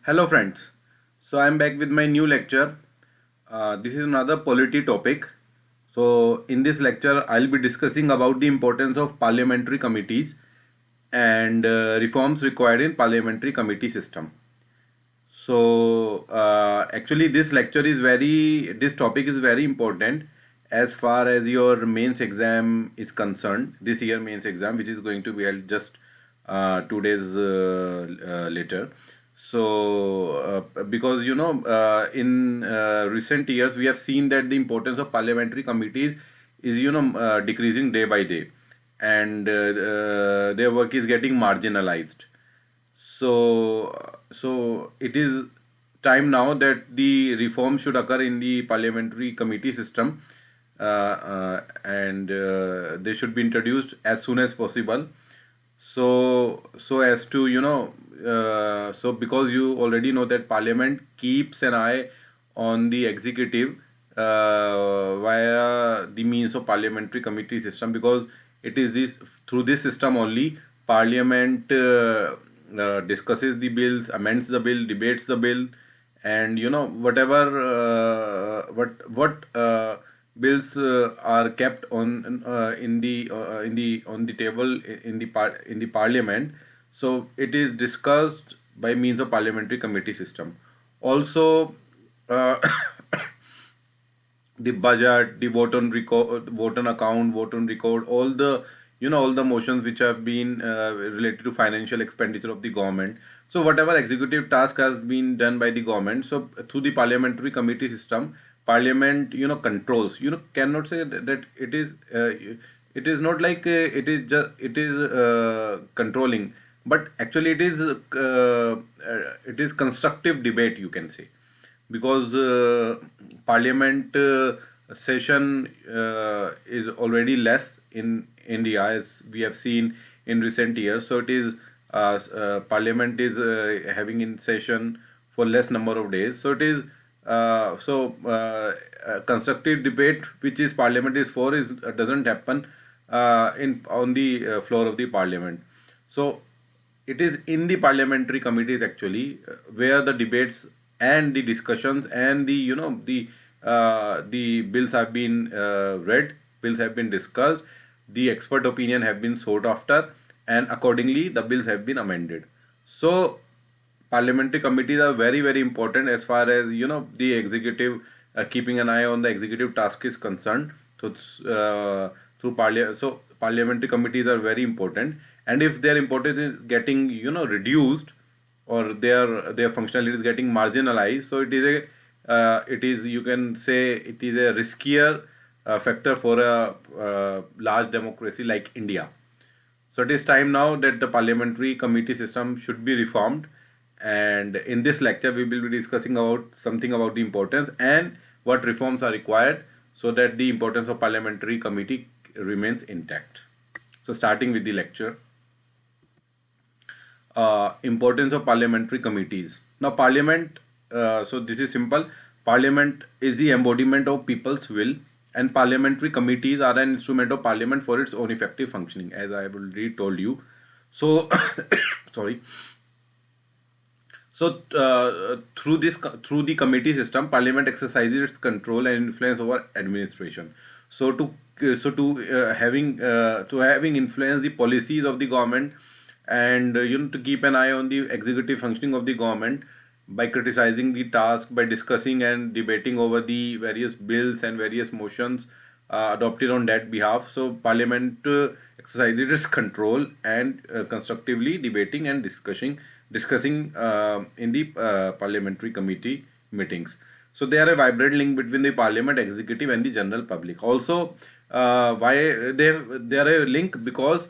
Hello friends, so I'm back with my new lecture. This is another polity topic. So in this lecture I'll be discussing about the importance of parliamentary committees and reforms required in parliamentary committee system. So actually this topic is very important as far as your mains exam is concerned. This year mains exam, which is going to be held just 2 days later. So because in recent years we have seen that the importance of parliamentary committees is decreasing day by day, and their work is getting marginalized. So it is time now that the reform should occur in the parliamentary committee system, and they should be introduced as soon as possible. So as to so because you already know that parliament keeps an eye on the executive via the means of parliamentary committee system, because it is this through this system only parliament discusses the bills, amends the bill, debates the bill, and whatever what bills are kept on in the on the table in the parliament. So it is discussed by means of parliamentary committee system. Also, uh, the budget, the vote on record, vote on account, vote on record, all the all the motions which have been related to financial expenditure of the government. So whatever executive task has been done by the government, so through the parliamentary committee system, parliament controls. Cannot say that it is not like it is controlling, but actually it is constructive debate, you can say, because parliament session is already less in India, as we have seen in recent years. So it is parliament is having in session for less number of days. So it is constructive debate, which is parliament is for, is doesn't happen in on the floor of the parliament. So it is in the parliamentary committees actually where the debates and the discussions and the bills have been read, bills have been discussed, the expert opinion have been sought after, and accordingly the bills have been amended. So parliamentary committees are very very important as far as the executive, keeping an eye on the executive task is concerned. So parliamentary committees are very important, and if their importance is getting reduced, or their functionality is getting marginalized, so it is, you can say, it is a riskier factor for a large democracy like India. So it is time now that the parliamentary committee system should be reformed. And in this lecture, we will be discussing about something about the importance and what reforms are required so that the importance of parliamentary committee remains intact. So starting with the lecture, importance of parliamentary committees. Now, parliament. So this is simple. Parliament is the embodiment of people's will, and parliamentary committees are an instrument of parliament for its own effective functioning, as I have already told you. So, sorry. So through the committee system, Parliament exercises its control and influence over administration. So to having influence the policies of the government, and to keep an eye on the executive functioning of the government by criticizing the task, by discussing and debating over the various bills and various motions adopted on that behalf. So Parliament exercises its control and constructively debating and discussing in the parliamentary committee meetings. So they are a vibrant link between the parliament, executive, and the general public. Also, why they are a link? Because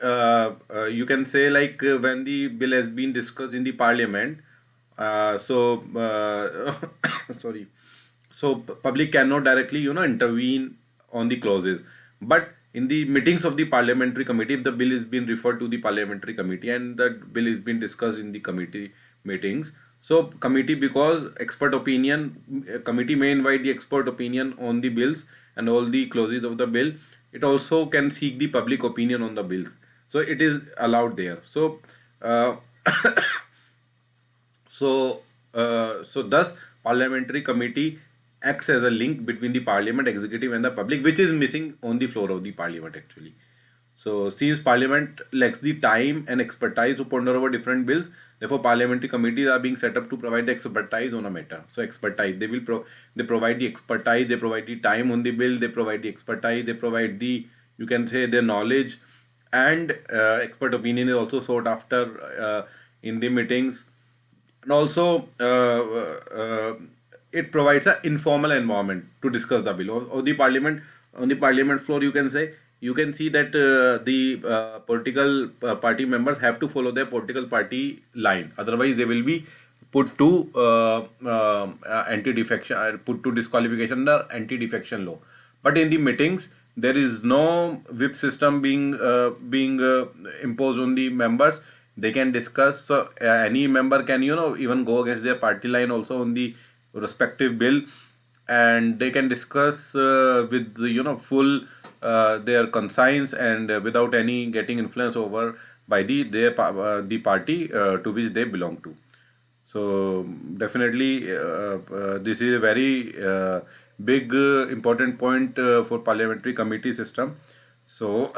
you can say, like, when the bill has been discussed in the parliament, sorry, so public cannot directly intervene on the clauses, but in the meetings of the parliamentary committee, if the bill is being referred to the parliamentary committee and the bill is being discussed in the committee meetings, so committee, because expert opinion, committee may invite the expert opinion on the bills and all the clauses of the bill. It also can seek the public opinion on the bills, so it is allowed there. So So thus parliamentary committee acts as a link between the parliament, executive, and the public, which is missing on the floor of the parliament actually. So since parliament lacks the time and expertise to ponder over different bills, therefore parliamentary committees are being set up to provide the expertise on a matter. So expertise, they provide the expertise, they provide the time on the bill, they provide the expertise, they provide the, you can say, their knowledge, and expert opinion is also sought after in the meetings. And also it provides an informal environment to discuss the bill or the parliament. On the parliament floor, you can say, you can see that the political party members have to follow their political party line, otherwise they will be put to anti-defection, put to disqualification under anti-defection law. But in the meetings, there is no whip system being imposed on the members. They can discuss. So any member can, even go against their party line also on the respective bill, and they can discuss with full their conscience, and without any getting influence over by the party to which they belong to. So definitely, this is a very big important point for parliamentary committee system. So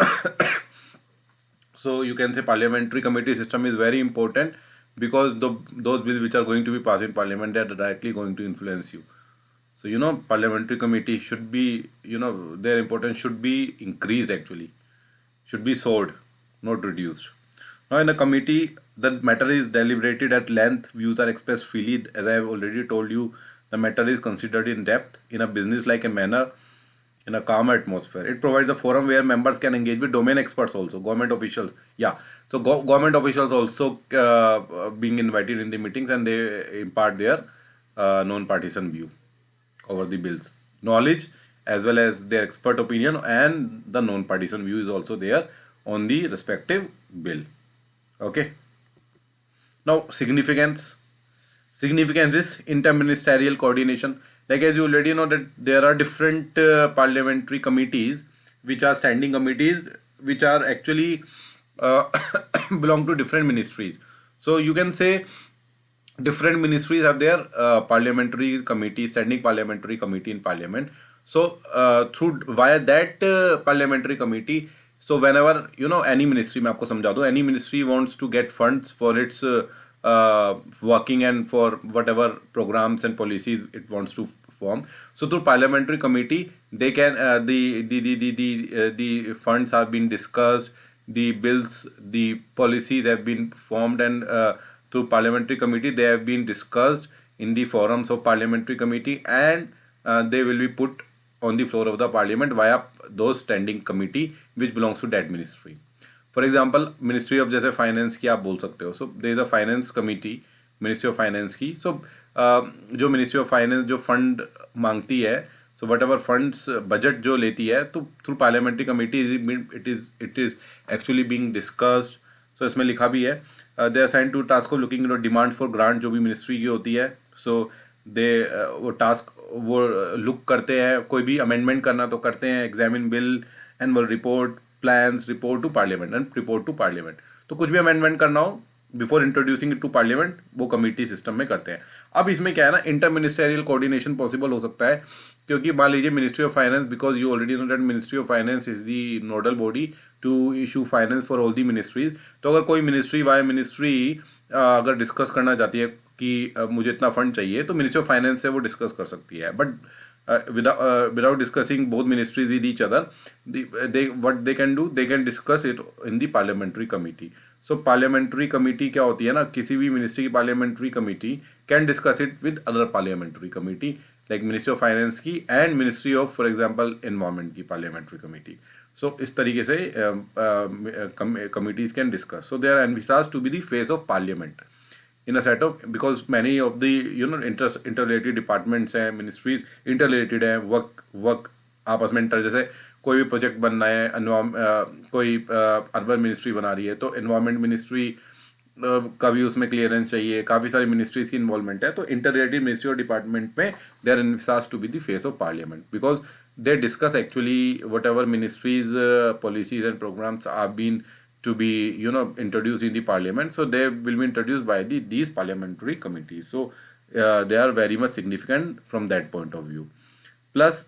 so you can say parliamentary committee system is very important, because those bills which are going to be passed in parliament, they are directly going to influence you. So parliamentary committee should be, their importance should be increased actually, should be soared, not reduced. Now in a committee, the matter is deliberated at length, views are expressed freely. As I have already told you, the matter is considered in depth, in a business-like manner, in a calm atmosphere. It provides a forum where members can engage with domain experts also, government officials. Yeah, so government officials also being invited in the meetings, and they impart their non-partisan view over the bills. Knowledge as well as their expert opinion, and the non-partisan view is also there on the respective bill. Okay. Now significance. Significance is interministerial coordination. Like, as you already know, that there are different parliamentary committees, which are standing committees, which are actually belong to different ministries. So you can say different ministries have their parliamentary committee, standing parliamentary committee in parliament. So through via that parliamentary committee, so whenever any ministry, मैं आपको समझा दूँ, any ministry wants to get funds for its working and for whatever programs and policies it wants to form. So through parliamentary committee, they can the funds have been discussed, the bills, the policies have been formed, and through parliamentary committee they have been discussed in the forums of parliamentary committee, and they will be put on the floor of the parliament via those standing committee which belongs to that ministry. For example ministry of जैसे finance की आप बोल सकते हो, so there is a finance committee, ministry of finance की. So जो ministry of finance जो fund मांगती है, so whatever funds budget जो लेती है, तो through parliamentary committee it is actually being discussed. So इसमें लिखा भी है they are assigned to task of looking demand for grant, जो भी मिनिस्ट्री की होती है. सो दे वो टास्क वो लुक करते हैं, कोई भी अमेंडमेंट करना तो करते हैं, examine bill, annual report, plans, report to parliament and report to parliament. तो कुछ भी अमेंडमेंट करना हो before introducing it to parliament, वो कमेटी सिस्टम में करते हैं. अब इसमें क्या है ना, इंटर मिनिस्टेरियल कोऑर्डिनेशन पॉसिबल हो सकता है, क्योंकि मान लीजिए ministry of finance, because you already know that ministry of finance is the nodal body to issue finance for all the ministries. तो अगर कोई मिनिस्ट्री वाई मिनिस्ट्री अगर डिस्कस करना चाहती है कि मुझे इतना फंड चाहिए, तो मिनिस्ट्री ऑफ फाइनेंस से वो डिस्कस कर सकती है. But without discussing both ministries with each other, what they can do, they can discuss it in the parliamentary committee. So parliamentary committee क्या होती है ना, किसी भी मिनिस्ट्री की parliamentary committee can discuss it with other parliamentary committee, like Ministry of Finance की and Ministry of, for example, Environment की parliamentary committee. So इस तरीके से committees can discuss. So they are envisaged to be the face of parliament in a set of, because many of the interrelated departments हैं, ministries interrelated हैं, work आपस में जैसे कोई भी प्रोजेक्ट बनना है, कोई अर्बन मिनिस्ट्री बना रही है, तो एनवायरमेंट मिनिस्ट्री का भी उसमें क्लियरेंस चाहिए, काफ़ी सारी मिनिस्ट्रीज की इन्वॉल्वमेंट है. तो इंटररिलेटेड मिनिस्ट्री और डिपार्टमेंट में they are envisaged to be the face of parliament, because they discuss actually whatever ministries policies and programs are being to be introduced in the parliament. So they will be introduced by these parliamentary committees. So they are very much significant from that point of view. Plus,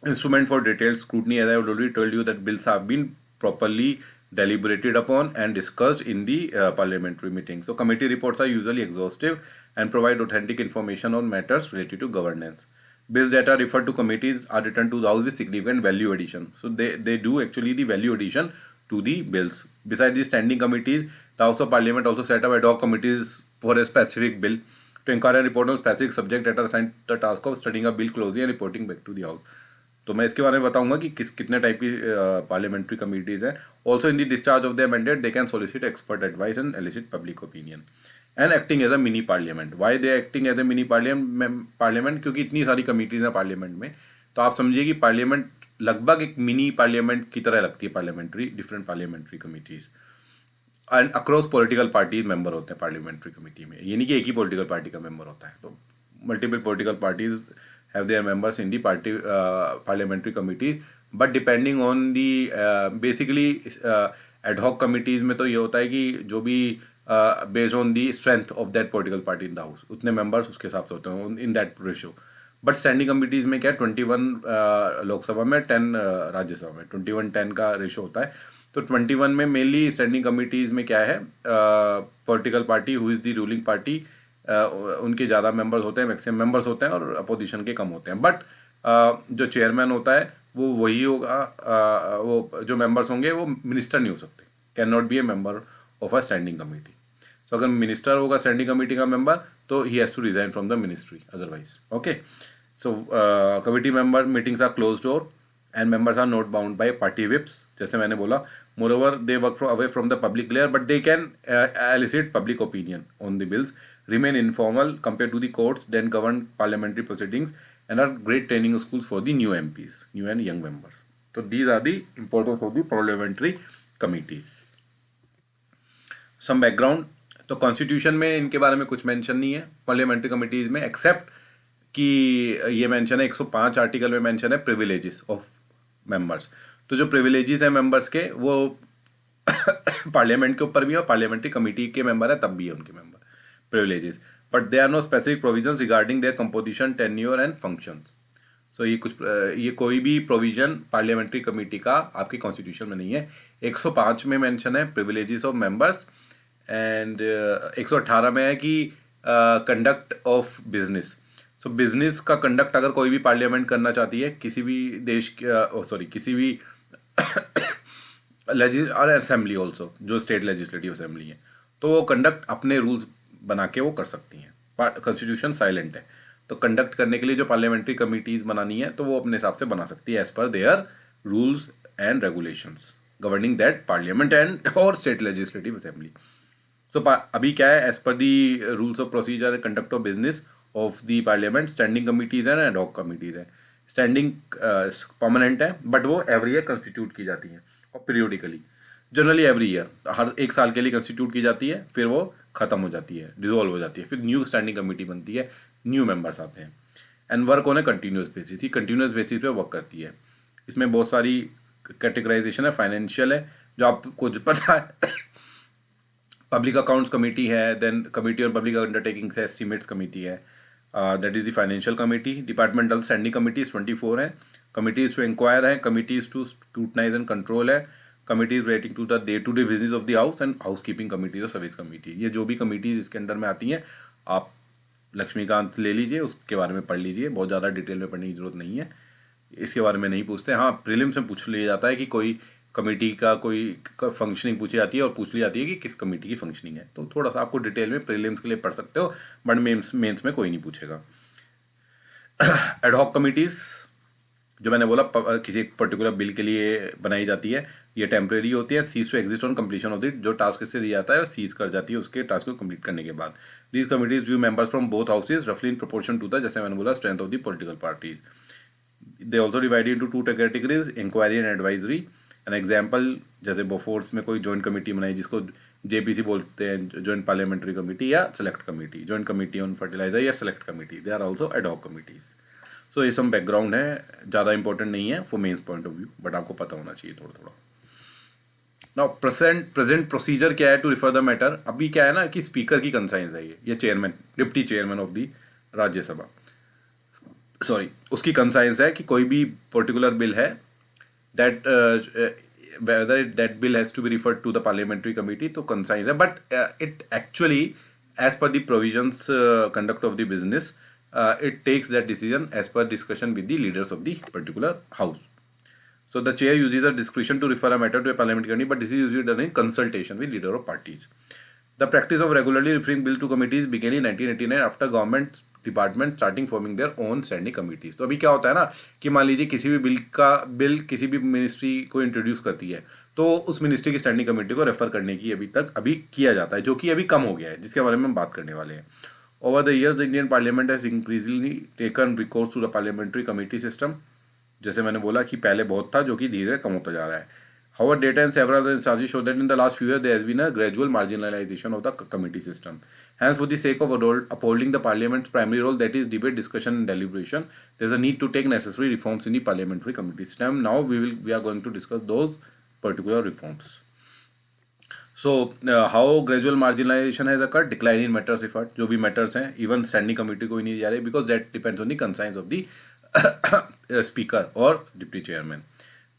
instrument for detailed scrutiny, as I already told you, that bills have been properly deliberated upon and discussed in the parliamentary meeting. So committee reports are usually exhaustive and provide authentic information on matters related to governance. Bills that are referred to committees are returned to the House with significant value addition. So they do actually the value addition to the bills. Besides the standing committees, the House of Parliament also set up ad hoc committees for a specific bill to inquire and report on specific subject that are assigned the task of studying a bill closely and reporting back to the House. तो मैं इसके बारे में बताऊंगा कि कितने type की parliamentary committees हैं. Also in the discharge of their mandate they can solicit expert advice and elicit public opinion and acting as a mini parliament. Why they acting as a mini parliament? क्योंकि इतनी सारी committees हैं parliament में, तो आप समझिए कि parliament लगभग एक मिनी पार्लियामेंट की तरह लगती है. Parliamentary different parliamentary committees and across political parties member होते हैं पार्लियामेंट्री कमेटी में. ये नहीं कि एक ही पॉलिटिकल पार्टी का मेंबर होता है. तो multiple political parties have their members in the parliamentary committees, but depending on the basically ad hoc committees में तो ये होता है कि जो भी based on the strength of that political party in the house उतने members उसके हिसाब से होते हैं in that ratio. But standing committees में क्या है, 21 लोकसभा में, 10 राज्यसभा में, 21-10 का रेशो होता है. तो 21 में मेनली स्टैंडिंग कमिटीज़ में क्या है, political party who is the ruling party, उनके ज़्यादा मेंबर्स होते हैं, मैक्सिमम मेंबर्स होते हैं, और अपोजिशन के कम होते हैं. बट जो चेयरमैन होता है वो वही होगा, वो जो मेंबर्स होंगे वो मिनिस्टर नहीं हो सकते, can not be a member of a standing committee. तो अगर मिनिस्टर होगा स्टैंडिंग कमेटी का मेंबर तो he has to resign from the ministry otherwise. Okay, so committee member meetings are close door and members are not bound by party whips, जैसे मैंने बोला. Moreover they work away from the public layer, but they can elicit public opinion on the bills, remain informal compared to the courts, then govern parliamentary proceedings, and are great training schools for the new MPs, new and young members. So these are the importance of the parliamentary committees. Some background. तो constitution में इनके बारे में कुछ mention नहीं है parliamentary committees में, accept कि ये मेंशन है 105 आर्टिकल में मेंशन है प्रिविलेजेस ऑफ मेंबर्स. तो जो प्रिविलेजेस हैं मेंबर्स के वो पार्लियामेंट के ऊपर भी है और पार्लियामेंट्री कमेटी के मेंबर है तब भी है उनके member privileges, but there are no specific provisions regarding their composition, tenure and functions. So ये कोई भी प्रोविजन पार्लियामेंट्री कमेटी का आपके कॉन्स्टिट्यूशन में नहीं है. 105 में मेंशन है प्रिविलेजेस ऑफ मेंबर्स, एंड 118 में है कि conduct of business. So business का कंडक्ट अगर कोई भी पार्लियामेंट करना चाहती है किसी भी देश किसी भी और असेंबली ऑल्सो, जो स्टेट लेजिस्लेटिव असेंबली है, तो वो कंडक्ट अपने रूल्स बना के वो कर सकती हैं. कॉन्स्टिट्यूशन साइलेंट है, तो कंडक्ट करने के लिए जो पार्लियामेंट्री कमिटीज बनानी है तो वो अपने हिसाब से बना सकती है as per their rules and regulations governing that parliament and और स्टेट लेजिस्लेटिव असेंबली. सो अभी क्या है, as per the rules of procedure and conduct of business of the parliament, standing committees and ad hoc committees है. Standing permanent है, but वो every year constitute की जाती हैं और पीरियोडिकली, जनरली एवरी ईयर, हर एक साल के लिए कंस्टिट्यूट की जाती है, फिर वो खत्म हो जाती है, डिसॉल्व हो जाती है, फिर न्यू स्टैंडिंग कमेटी बनती है, न्यू मेंबर्स आते हैं, and work on a continuous basis. He continuous basis पे वर्क करती है. इसमें बहुत सारी कैटेगराइजेशन है. फाइनेंशियल है, जो आपको पता है, पब्लिक अकाउंट्स कमेटी है, then committee on public undertakings है, एस्टिमेट्स कमेटी है, that is the financial committee. Departmental standing committees 24 है, कमिटीज टू इंक्वायर है, committees to scrutinise and control है, committees relating to the day to day business of the house, and housekeeping committees और service committee. ये जो भी committees इसके under में आती हैं, आप लक्ष्मीकांत ले लीजिए, उसके बारे में पढ़ लीजिए, बहुत ज़्यादा डिटेल में पढ़ने की जरूरत नहीं है, इसके बारे में नहीं पूछते. हाँ, प्रीलिम्स में पूछ लिया जाता है कि कोई कमेटी का कोई फंक्शनिंग पूछी जाती है और पूछ ली जाती है कि किस कमेटी की फंक्शनिंग है, तो थोड़ा सा आपको डिटेल में प्रीलिम्स के लिए पढ़ सकते हो, बट मेंस में कोई नहीं पूछेगा. एड हॉक कमिटीज़, जो मैंने बोला किसी पर्टिकुलर बिल के लिए बनाई जाती है, ये टेम्परेरी होती है. Cease to exist on completion of the, जो टास्क इससे दिया जाता है सीज कर जाती है उसके टास्क को कंप्लीट करने के बाद. These committees draw members from both houses रफली इन प्रोपोर्शन टू द, जैसे मैंने बोला, strength of the political parties. They also divided into 2 categories, inquiry and advisory. An example, जैसे बोफोर्स में कोई जॉइंट कमेटी बनाई जिसको JPC बोलते हैं, जॉइंट पार्लियामेंट्री कमेटी या select committee, joint committee on fertiliser या select committee, they are also ad hoc committees. So ये सब बैकग्राउंड है, ज़्यादा इंपॉर्टेंट नहीं है for mains point of view, but आपको पता होना चाहिए थोड़ा थोड़ा. नाउ प्रेजेंट प्रोसीजर क्या है टू रिफर द मैटर? अभी क्या है ना कि स्पीकर की कंसाइंस है ये chairman, deputy chairman of the Rajya Sabha, sorry, उसकी कंसाइंस है कि कोई भी पर्टिकुलर बिल है that whether that bill has to be referred to the parliamentary committee to consign है, but it actually as per the provisions conduct of the business it takes that decision as per discussion with the leaders of the particular house. So the chair uses a discretion to refer a matter to a parliamentary committee, but this is usually done in consultation with leader of parties. The practice of regularly referring bill to committees began in 1989 after government department starting forming their own standing committees. तो अभी क्या होता है ना कि मान लीजिए किसी भी बिल किसी भी मिनिस्ट्री को इंट्रोड्यूस करती है तो उस मिनिस्ट्री की स्टैंडिंग कमेटी को रेफर करने की अभी किया जाता है, जो कि अभी कम हो गया है, जिसके बारे में हम बात करने वाले हैं. Over the years the Indian parliament has increasingly taken recourse to the parliamentary committee system. जैसे मैंने बोला कि पहले बहुत था, जो कि धीरे धीरे कम होता जा रहा है. However, data and several other instances show that in the last few years there has been a gradual marginalization of the committee system. Hence, for the sake of upholding the parliament's primary role, that is debate, discussion, and deliberation, there is a need to take necessary reforms in the parliamentary committee system. Now, we are going to discuss those particular reforms. So, how gradual marginalization has occurred? Decline in matters referred. जो भी matters हैं, even standing committee को ही नहीं जा रहे, because that depends on the conscience of the speaker or deputy chairman.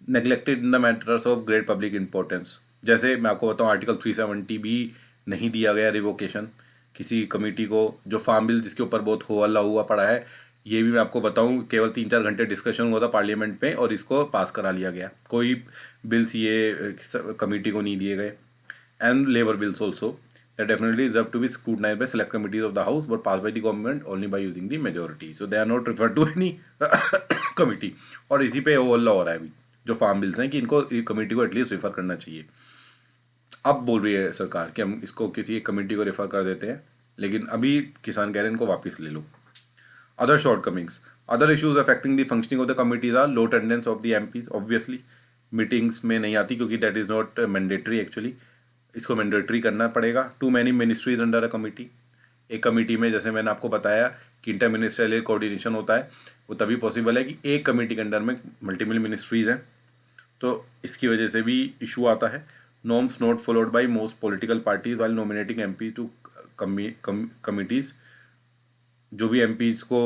Neglected in the matters of great public importance. जैसे मैं आपको बताऊँ आर्टिकल 370 भी नहीं दिया गया रिवोकेशन किसी कमेटी को. जो फार्म बिल जिसके ऊपर बहुत हो हल्ला हुआ पड़ा है, ये भी मैं आपको बताऊँ केवल 3-4 घंटे डिस्कशन हुआ था पार्लियामेंट में और इसको पास करा लिया गया. कोई बिल्स ये कमेटी को नहीं दिए गए. And labour bills also definitely deserve to be scrutinized by select committees of the house but passed by the government only by using the majority, so they are not referred to any committee. और इसी पे वो हल्ला हो रहा है अभी जो फार्म बिल्स हैं कि इनको कमेटी को एटलीस्ट रेफर करना चाहिए. अब बोल रही है सरकार कि हम इसको किसी एक कमेटी को रेफर कर देते हैं, लेकिन अभी किसान कह रहे हैं इनको वापस ले लो. Other shortcomings, other issues affecting the functioning of the committees are low attendance of the MPs. Obviously meetings में नहीं आती क्योंकि that is not mandatory. Actually इसको मैंडेटरी करना पड़ेगा. Too many ministries under a committee. एक committee में जैसे मैंने आपको बताया कि इंटर मिनिस्ट्रियल कोऑर्डिनेशन होता है, वो तभी पॉसिबल है कि एक कमेटी के अंडर में मल्टीपल मिनिस्ट्रीज हैं, तो इसकी वजह से भी इशू आता है. Norms not followed by most political parties while nominating MP to committees. जो भी एमपीज को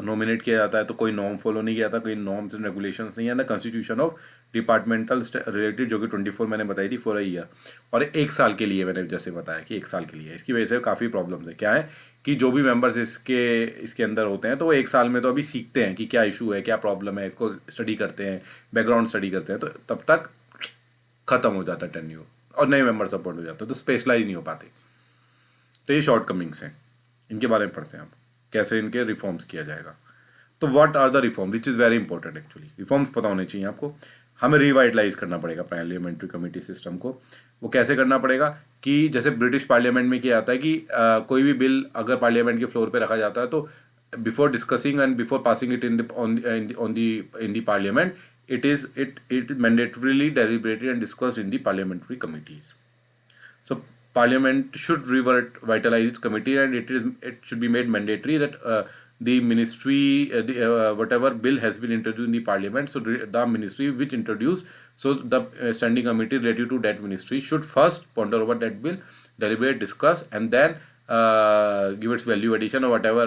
नॉमिनेट किया जाता है तो कोई नॉर्म फॉलो नहीं किया था, कोई नॉर्म्स एंड रेगुलेशंस नहीं है. ना कॉन्स्टिट्यूशन ऑफ डिपार्टमेंटल रिलेटेड जो कि 24 मैंने बताई थी फॉर अ ईयर, और 1 साल के लिए मैंने जैसे बताया कि 1 साल के लिए. इसकी वजह से काफ़ी प्रॉब्लम्स है. क्या है कि जो भी मेंबर्स इसके अंदर होते हैं तो वो 1 साल में तो अभी सीखते हैं कि क्या इशू है, क्या प्रॉब्लम है, इसको स्टडी करते हैं, बैकग्राउंड स्टडी करते हैं, तो तब तक ख़त्म हो जाता है टेन्योर और नए मेंबर्स अपॉइंट हो जाते हैं, तो स्पेशलाइज नहीं हो पाते. तो ये शॉर्ट कमिंग्स हैं, इनके बारे में पढ़ते हैं आप कैसे इनके रिफॉर्म्स किया जाएगा. तो what are the reform which is very important. Actually reforms पता होने चाहिए आपको. हमें रिवाइटलाइज करना पड़ेगा पार्लियामेंट्री कमेटी सिस्टम को. वो कैसे करना पड़ेगा कि जैसे ब्रिटिश पार्लियामेंट में किया जाता है कि कोई भी बिल अगर पार्लियामेंट के फ्लोर पे रखा जाता है तो before discussing and before passing it in the parliament it mandatorily deliberated and discussed in the parliamentary committees. So parliament should revitalize its committee, and it should be made mandatory that the ministry whatever bill has been introduced in the parliament, so the ministry which introduced, so the standing committee related to that ministry should first ponder over that bill, deliberate, discuss, and then give its value addition or whatever,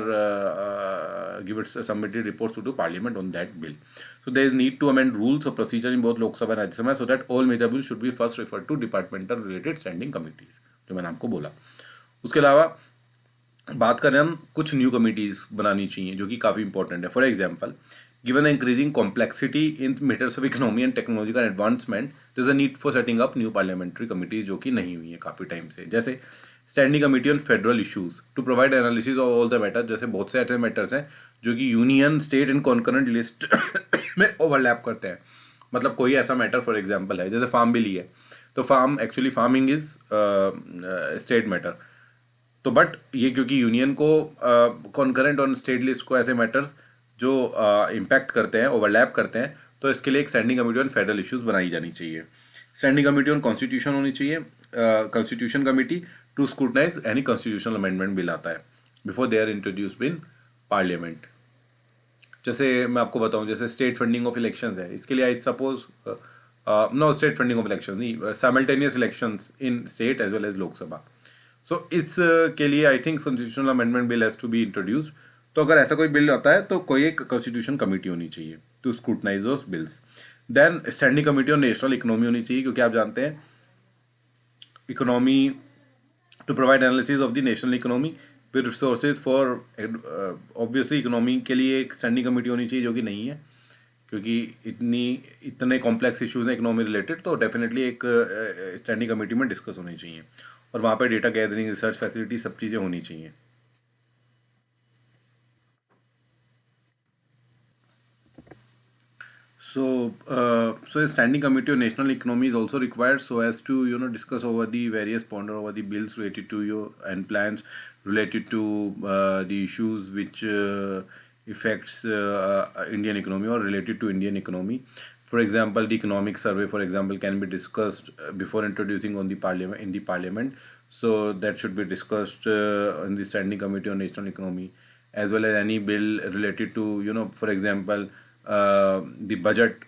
give its submitted reports to parliament on that bill. So there is need to amend rules of procedure in both Lok Sabha and Rajya Sabha so that all major bills should be first referred to departmental related standing committees, जो मैंने आपको बोला. उसके अलावा बात करें हम कुछ न्यू कमिटीज बनानी चाहिए जो कि काफ़ी इंपॉर्टेंट है. For example, given the increasing complexity in matters of economy and technological advancement, there is a need for setting up new parliamentary committees जो कि नहीं हुई है काफ़ी टाइम से. जैसे standing committee on federal issues to provide analysis of all the matter. जैसे बहुत से ऐसे मैटर्स हैं जो कि union, state and concurrent list में ओवरलैप करते हैं. मतलब कोई ऐसा मैटर फॉर एग्जांपल है जैसे फार्म बिल ही है, तो फार्मिंग इज स्टेट मैटर. तो बट ये क्योंकि यूनियन को कॉन्करेंट और स्टेट लिस्ट को ऐसे मैटर्स जो इम्पैक्ट करते हैं, ओवरलैप करते हैं, तो इसके लिए एक standing committee on federal issues बनाई जानी चाहिए. स्टैंडिंग कमेटी ऑन कॉन्स्टिट्यूशन होनी चाहिए, constitution committee to scrutinize any constitutional amendment bill आता है before they are introduced in parliament. जैसे मैं आपको बताऊं, जैसे स्टेट फंडिंग ऑफ इलेक्शंस है, इसके लिए I suppose No, state funding of elections नहीं, simultaneous elections in state as well as Lok Sabha. So इस के लिए I think constitutional amendment bill has to be introduced. तो अगर ऐसा कोई बिल आता है तो कोई एक constitution committee होनी चाहिए to scrutinize those bills. Then standing committee on national economy होनी चाहिए, क्योंकि आप जानते हैं economy to provide analysis of the national economy with resources for obviously economy के लिए एक standing committee होनी चाहिए, जो कि नहीं है, क्योंकि इतने कॉम्प्लेक्स इश्यूज हैं इकोनॉमी रिलेटेड, तो डेफिनेटली एक स्टैंडिंग कमेटी में डिस्कस होनी चाहिए और वहाँ पे डेटा गैदरिंग, रिसर्च फैसिलिटी, सब चीज़ें होनी चाहिए. So a standing committee on national economy is also required so as to discuss over the various ponder over the bills related to your and plans related to the issues which affects Indian economy or related to Indian economy. For example, the economic survey, for example, can be discussed before introducing on the parliament in the parliament. So that should be discussed in the standing committee on national economy, as well as any bill related to for example the budget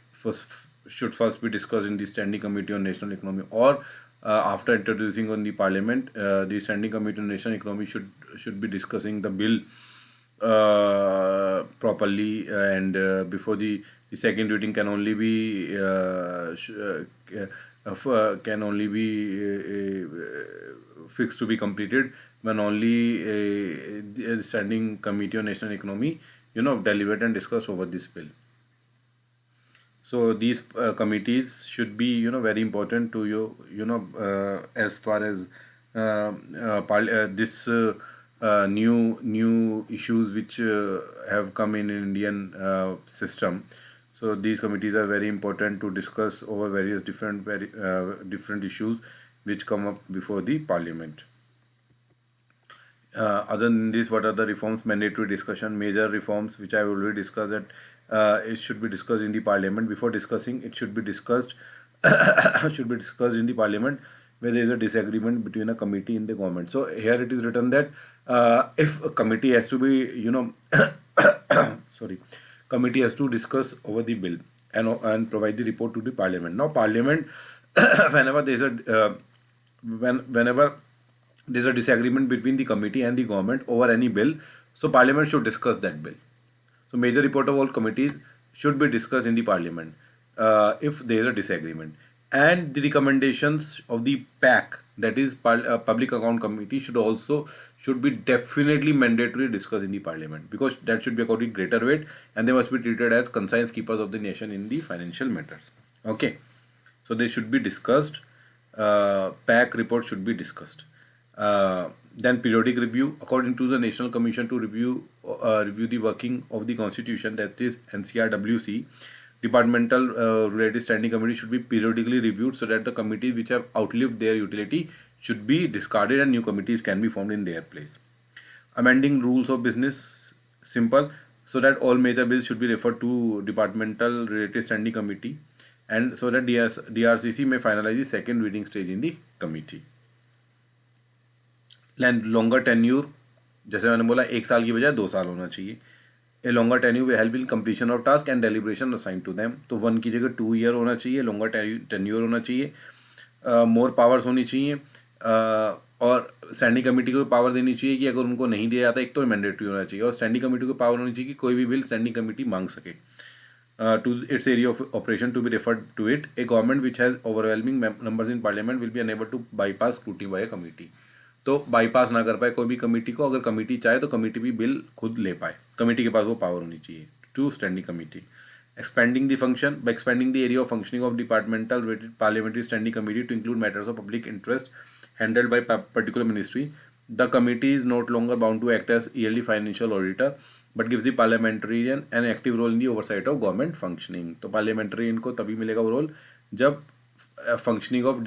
should first be discussed in the standing committee on national economy, or after introducing on the parliament, the standing committee on national economy should be discussing the bill properly, and before the second reading can only be fixed to be completed when only the standing committee on national economy deliberate and discuss over this bill. So these committees should be very important to you, as far as this new issues which have come in Indian system. So these committees are very important to discuss over various different issues which come up before the parliament. Other than this, what are the reforms? Mandatory discussion, major reforms which I have already discussed, that it should be discussed in the parliament. Before discussing, it should be discussed in the parliament where there is a disagreement between a committee and the government. So here it is written that if a committee has to be committee has to discuss over the bill and provide the report to the parliament. Now parliament whenever there's a disagreement between the committee and the government over any bill, so parliament should discuss that bill. So major report of all committees should be discussed in the parliament if there is a disagreement, and the recommendations of the PAC, that is public account committee, should be definitely mandatory discussed in the parliament, because that should be according greater weight and they must be treated as conscience keepers of the nation in the financial matters. Okay, so they should be discussed. PAC report should be discussed. Then periodic review, according to the National Commission to review the working of the Constitution, that is NCRWC, departmental related standing committee should be periodically reviewed so that the committees which have outlived their utility should be discarded and new committees can be formed in their place. Amending rules of business, simple, so that all major bills should be referred to departmental related standing committee, and so that DRCC may finalize the second reading stage in the committee. Longer tenure, जैसे मैंने बोला 1 साल की बजाय 2 साल होना चाहिए. A longer tenure will help in completion of task and deliberation assign to them. तो 1 की जगह 2 ईयर होना चाहिए. लॉन्गर टेन्यूर होना चाहिए. मोर पावर्स होनी चाहिए. और स्टैंडिंग कमेटी को पावर देनी चाहिए कि अगर उनको नहीं दिया जाता, एक तो मैंडेटरी होना चाहिए, और स्टैंडिंग कमेटी को पावर होनी चाहिए कि कोई भी बिल स्टैंडिंग कमेटी मांग सके to its area of operation to be referred to it. A government which has overwhelming numbers in parliament will be unable to bypass scrutiny by a committee. तो bypass ना कर पाए कोई भी committee को. अगर कमेटी चाहे तो कमेटी भी बिल खुद ले पाए. कमेटी के पास वो पावर होनी चाहिए. To standing committee. Expanding the function by expanding the area of functioning of departmental parliamentary standing committee to include matters of public interest handled by particular ministry. The committee is not longer bound to act as yearly financial auditor, but gives the parliamentarian an active role in the oversight of government functioning. तो parliamentarian को तभी मिलेगा वो role जब functioning of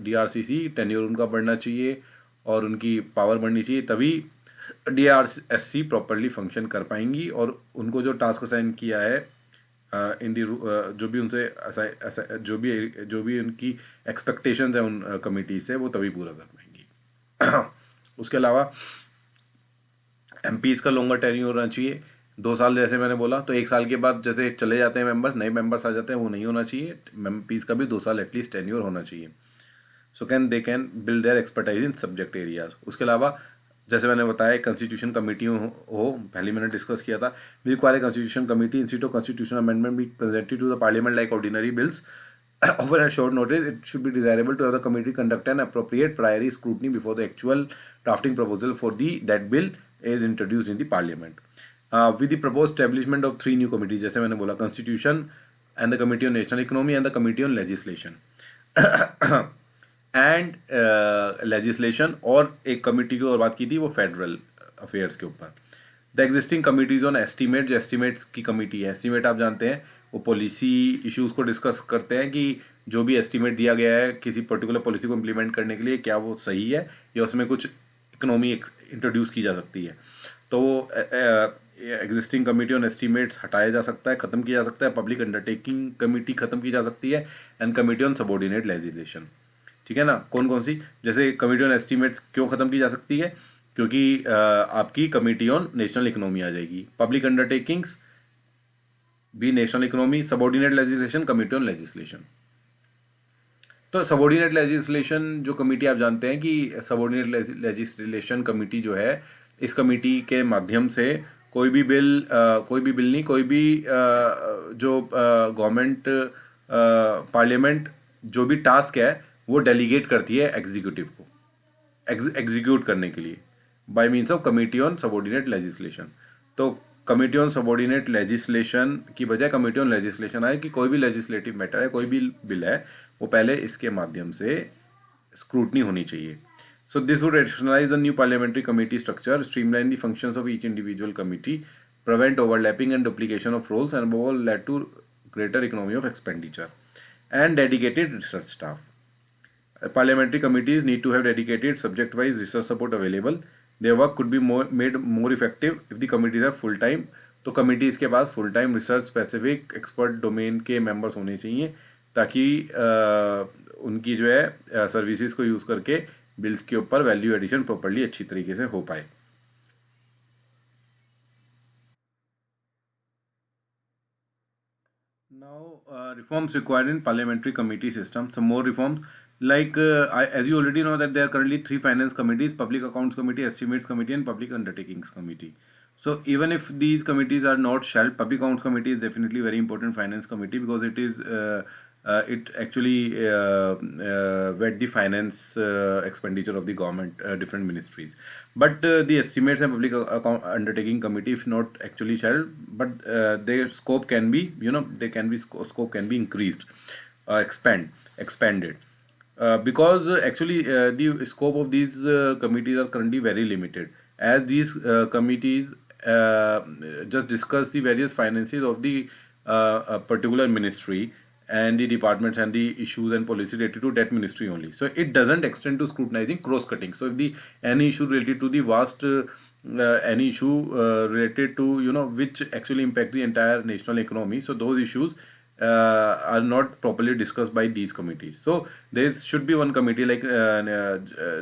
DRCC tenure उनका बढ़ना चाहिए और उनकी पावर बढ़नी चाहिए, तभी DRSC प्रॉपरली फंक्शन कर पाएंगी और उनको जो टास्क असाइन किया है इन दी जो भी उनसे जो भी उनकी एक्सपेक्टेशंस है उन कमिटी से, वो तभी पूरा कर पाएंगी. उसके अलावा MPs का लॉन्गर टेन्योर होना चाहिए. 2 साल जैसे मैंने बोला, तो 1 साल के बाद जैसे चले जाते हैं मेंबर्स, नए मेंबर्स आ जाते हैं, वो नहीं होना चाहिए। MPs का भी 2 साल एटलीस्ट टेन्योर होना चाहिए। So they can build their expertise in subject areas. उसके अलावा जैसे मैंने बताया कॉन्स्टिट्यूशन कमेटी हो, पहले मैंने डिस्कस किया था, we require constitution committee institute of constitution amendment be presented to the parliament like ordinary bills often at short notice. It should be desirable to have the committee conduct an appropriate priori scrutiny before the actual drafting proposal for that bill is introduced in the parliament. With the proposed establishment of 3 new committees, जैसे मैंने बोला, constitution and the committee on national economy and the committee on legislation and legislation, और एक committee की और बात की थी वो फेडरल अफेयर्स के ऊपर। The existing committees on estimate, जो एस्टीमेट्स की कमेटी है, एस्टीमेट आप जानते हैं वो पॉलिसी इश्यूज को डिस्कस करते हैं कि जो भी एस्टीमेट दिया गया है किसी पर्टिकुलर पॉलिसी को इम्प्लीमेंट करने के लिए, क्या वो सही है या उसमें कुछ इकोनॉमी इंट्रोड्यूस की जा सकती है। तो एग्जिस्टिंग कमेटी ऑन एस्टीमेट्स हटाया जा सकता है, ख़त्म किया जा सकता है। पब्लिक अंडरटेकिंग कमेटी ख़त्म की जा सकती है, and committee on subordinate legislation. ठीक है ना, कौन कौन सी, जैसे कमेटी ऑन एस्टीमेट्स क्यों ख़त्म की जा सकती है, क्योंकि आपकी कमेटी ऑन नेशनल इकोनॉमी आ जाएगी। पब्लिक अंडरटेकिंग्स भी national economy, subordinate legislation committee on legislation. तो सबॉर्डिनेट लेजिस्लेशन जो कमेटी आप जानते हैं कि सबॉर्डिनेट लेजिस्लेशन कमेटी जो है, इस कमेटी के माध्यम से कोई भी बिल नहीं, कोई भी जो गवर्नमेंट पार्लियामेंट जो भी टास्क है वो डेलीगेट करती है एग्जीक्यूटिव को एग्जीक्यूट करने के लिए bye means of committee on subordinate legislation. तो कमेटी ऑन सबॉर्डिनेट लेजिस्लेशन की बजाय कमेटी ऑन लेजिस्लेशन आए कि कोई भी लेजिस्लेटिव मैटर है, कोई भी बिल है, वो पहले इसके माध्यम से स्क्रूटनी होनी चाहिए। So this would rationalize the new parliamentary committee structure, streamline the functions of each individual committee, prevent overlapping and duplication of roles, and above all led to greater economy of expenditure and dedicated research staff. Parliamentary committees need to have dedicated subject-wise research support available. Their work could be made more effective if the committees are full-time. तो committees के पास full time research specific expert domain के members होने चाहिए ताकि उनकी जो है services को यूज़ करके बिल्स के ऊपर वैल्यू एडिशन प्रॉपरली अच्छी तरीके से हो पाए। Now, reforms required in parliamentary committee system. Some more reforms, like as you already know that there are currently 3 finance committees: Public Accounts Committee, Estimates Committee, and Public Undertakings Committee. So even if these committees are not shelled, Public Accounts Committee is definitely very important finance committee because it is it actually vet the finance expenditure of the government, different ministries. But the estimates and public account undertaking committee, if not actually shelled, but their scope can be, they can be scope can be increased, expanded. Because actually the scope of these committees are currently very limited, as these committees just discuss the various finances of the particular ministry and the departments and the issues and policy related to that ministry only. So it doesn't extend to scrutinizing cross-cutting. So if the any issue related to the vast any issue related to which actually impact the entire national economy, so those issues are not properly discussed by these committees. So there should be one committee, like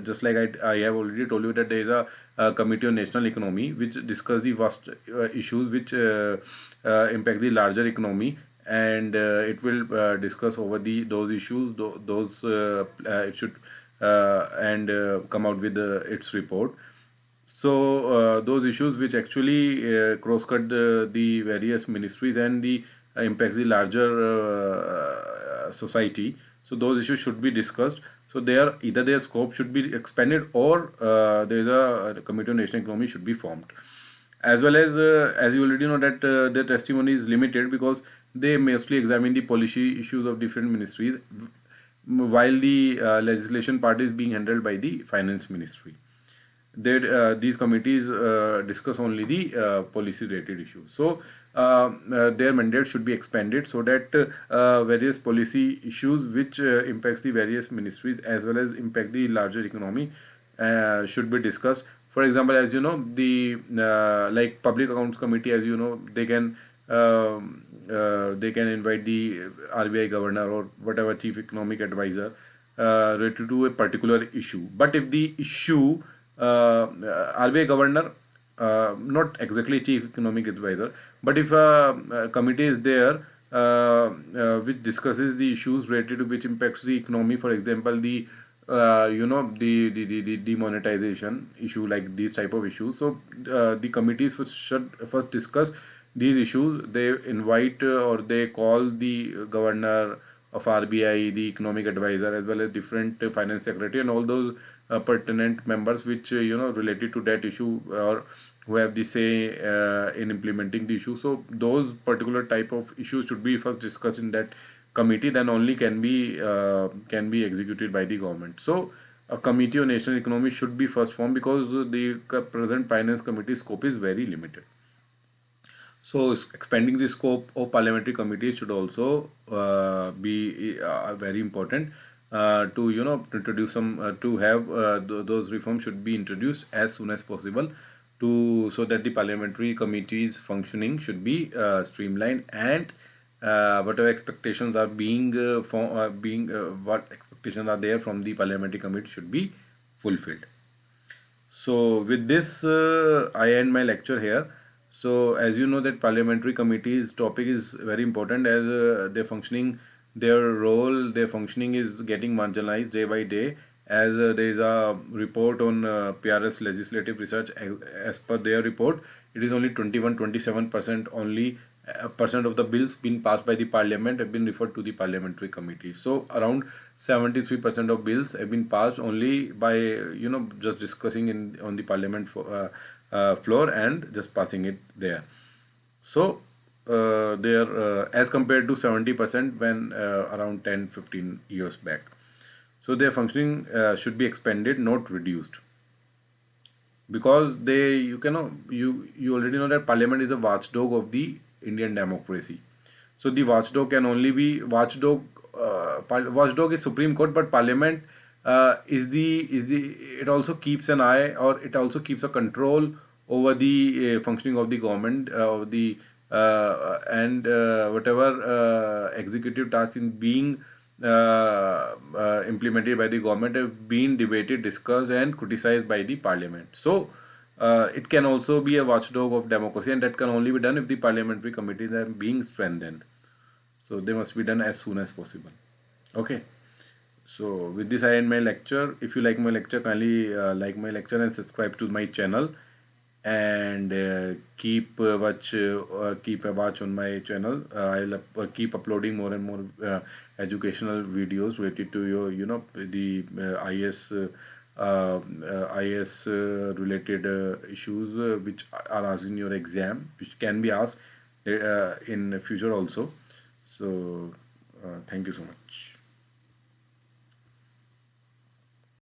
just like I have already told you that there is a committee on national economy which discuss the vast issues which impact the larger economy, and it will discuss over those issues, those it should and come out with its report. So those issues which actually cross-cut the various ministries and the impacts the larger society, so those issues should be discussed. So either their scope should be expanded or there is a committee on national economy should be formed. As well as you already know that their testimony is limited because they mostly examine the policy issues of different ministries, while the legislation part is being handled by the finance ministry. These committees discuss only the policy related issues. So their mandate should be expanded so that various policy issues which impacts the various ministries as well as impact the larger economy should be discussed. For example, as you know, the like Public Accounts Committee, as you know, they can invite the RBI governor or whatever chief economic advisor related to a particular issue. But if the issue RBI governor not exactly chief economic advisor, but if a committee is there which discusses the issues related to which impacts the economy, for example, the demonetization issue, like these type of issues. So the committees should first discuss these issues. They invite or they call the governor of RBI, the economic advisor, as well as different finance secretary, and all those pertinent members which related to that issue, or who have the say in implementing the issue. So those particular type of issues should be first discussed in that committee, then only can be executed by the government. So a committee on national economy should be first formed, because the present finance committee scope is very limited. So expanding the scope of parliamentary committees should also be very important, to introduce some to have those reforms should be introduced as soon as possible, to so that the parliamentary committees functioning should be streamlined, and whatever expectations are being what expectations are there from the parliamentary committee should be fulfilled. So with this, I end my lecture here. So as you know that parliamentary committees topic is very important, as their functioning is getting marginalized day by day, as there is a report on PRS legislative research. As per their report, it is only 27% only percent of the bills being passed by the parliament have been referred to the parliamentary committee. So around 73% of bills have been passed only by just discussing in on the parliament floor and just passing it there. So they are as compared to 70% when around 10-15 years back. So their functioning should be expanded, not reduced, because you already know that parliament is a watchdog of the Indian democracy. So the watchdog can only be watchdog. Watchdog is Supreme Court, but Parliament is the it also keeps an eye, or it also keeps a control over the functioning of the government, of the and whatever executive tasks in being implemented by the government have been debated, discussed, and criticized by the parliament. So it can also be a watchdog of democracy, and that can only be done if the parliamentary committees are being strengthened. So they must be done as soon as possible. Okay. So with this, I end my lecture. If you like my lecture, kindly like my lecture and subscribe to my channel, and keep a watch on my channel. I'll keep uploading more and more educational videos related to your the IS related issues which are asked in your exam, which can be asked in future also. So thank you so much.